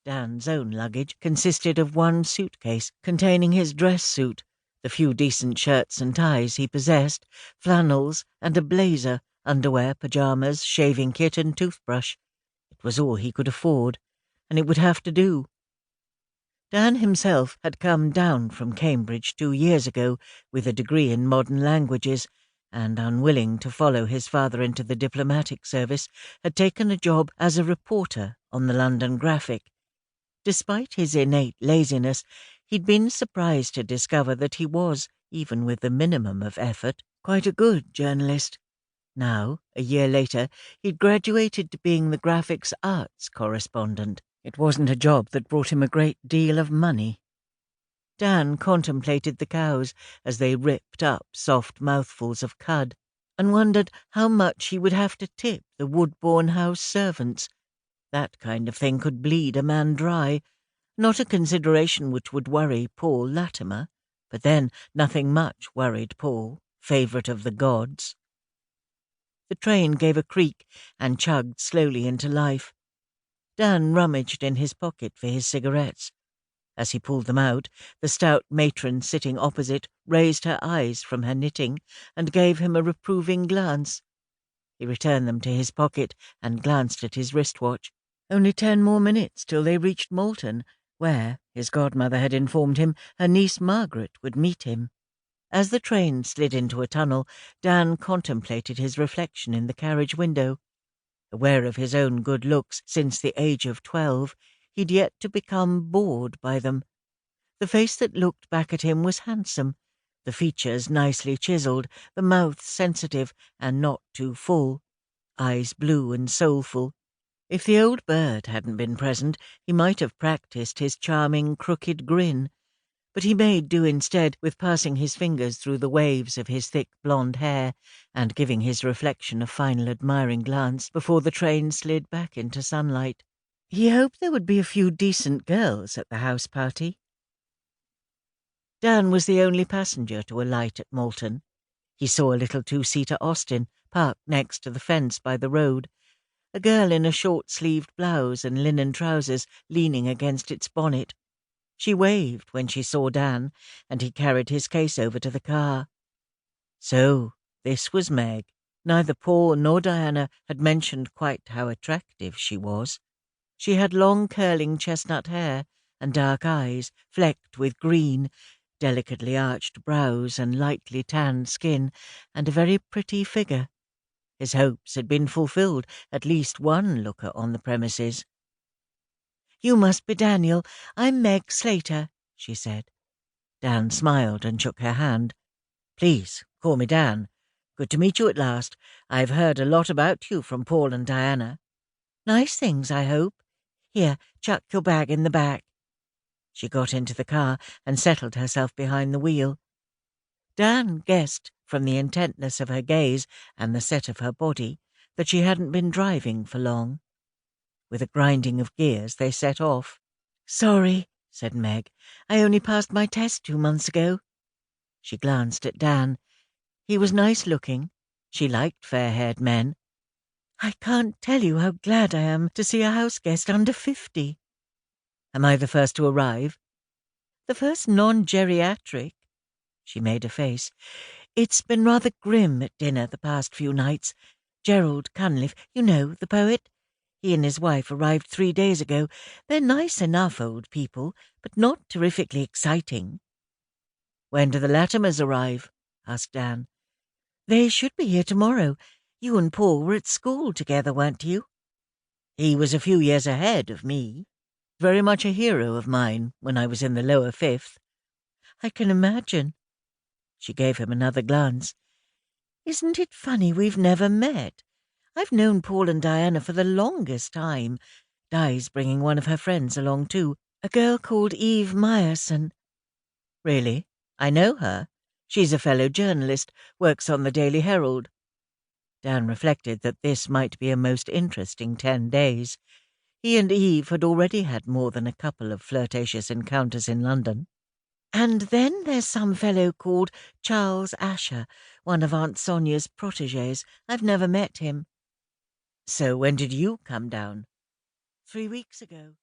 Dan's own luggage consisted of one suitcase containing his dress suit, the few decent shirts and ties he possessed, flannels and a blazer, underwear, pyjamas, shaving kit and toothbrush. It was all he could afford, and it would have to do. Dan himself had come down from Cambridge 2 years ago with a degree in modern languages, and, unwilling to follow his father into the diplomatic service, had taken a job as a reporter on the London Graphic. Despite his innate laziness, he'd been surprised to discover that he was, even with the minimum of effort, quite a good journalist. Now, a year later, he'd graduated to being the Graphic's arts correspondent. It wasn't a job that brought him a great deal of money. Dan contemplated the cows as they ripped up soft mouthfuls of cud, and wondered how much he would have to tip the Woodbourne House servants. That kind of thing could bleed a man dry, not a consideration which would worry Paul Latimer, but then nothing much worried Paul, favourite of the gods. The train gave a creak and chugged slowly into life. Dan rummaged in his pocket for his cigarettes. As he pulled them out, the stout matron sitting opposite raised her eyes from her knitting and gave him a reproving glance. He returned them to his pocket and glanced at his wristwatch. Only 10 more minutes till they reached Malton, where, his godmother had informed him, her niece Margaret would meet him. As the train slid into a tunnel, Dan contemplated his reflection in the carriage window. Aware of his own good looks since the age of 12, he'd yet to become bored by them. The face that looked back at him was handsome, the features nicely chiselled, the mouth sensitive and not too full, eyes blue and soulful. If the old bird hadn't been present, he might have practised his charming crooked grin, but he made do instead with passing his fingers through the waves of his thick blonde hair and giving his reflection a final admiring glance before the train slid back into sunlight. He hoped there would be a few decent girls at the house party. Dan was the only passenger to alight at Malton. He saw a little 2-seater Austin parked next to the fence by the road, a girl in a short-sleeved blouse and linen trousers leaning against its bonnet. She waved when she saw Dan, and he carried his case over to the car. So, this was Meg. Neither Paul nor Diana had mentioned quite how attractive she was. She had long curling chestnut hair and dark eyes, flecked with green, delicately arched brows and lightly tanned skin, and a very pretty figure. His hopes had been fulfilled, at least one looker on the premises. "You must be Daniel. I'm Meg Slater," she said. Dan smiled and shook her hand. "Please, call me Dan. Good to meet you at last. I've heard a lot about you from Paul and Diana." "Nice things, I hope. Here, chuck your bag in the back." She got into the car and settled herself behind the wheel. Dan guessed, from the intentness of her gaze and the set of her body, that she hadn't been driving for long. With a grinding of gears, they set off. "Sorry," said Meg. "I only passed my test 2 months ago." She glanced at Dan. He was nice-looking. She liked fair-haired men. "I can't tell you how glad I am to see a house guest under 50. "Am I the first to arrive?" "The first non-geriatric." She made a face. "It's been rather grim at dinner the past few nights. Gerald Cunliffe, you know, the poet. He and his wife arrived 3 days ago. They're nice enough old people, but not terrifically exciting." "When do the Latimers arrive?" asked Dan. "They should be here tomorrow. You and Paul were at school together, weren't you?" "He was a few years ahead of me. Very much a hero of mine when I was in the lower 5th. "I can imagine." She gave him another glance. "Isn't it funny we've never met? I've known Paul and Diana for the longest time. Di's bringing one of her friends along too, a girl called Eve Meyerson." "Really? I know her. She's a fellow journalist, works on the Daily Herald." Dan reflected that this might be a most interesting 10 days. He and Eve had already had more than a couple of flirtatious encounters in London. "And then there's some fellow called Charles Asher, one of Aunt Sonia's protégés. I've never met him." "So when did you come down?" 3 weeks ago."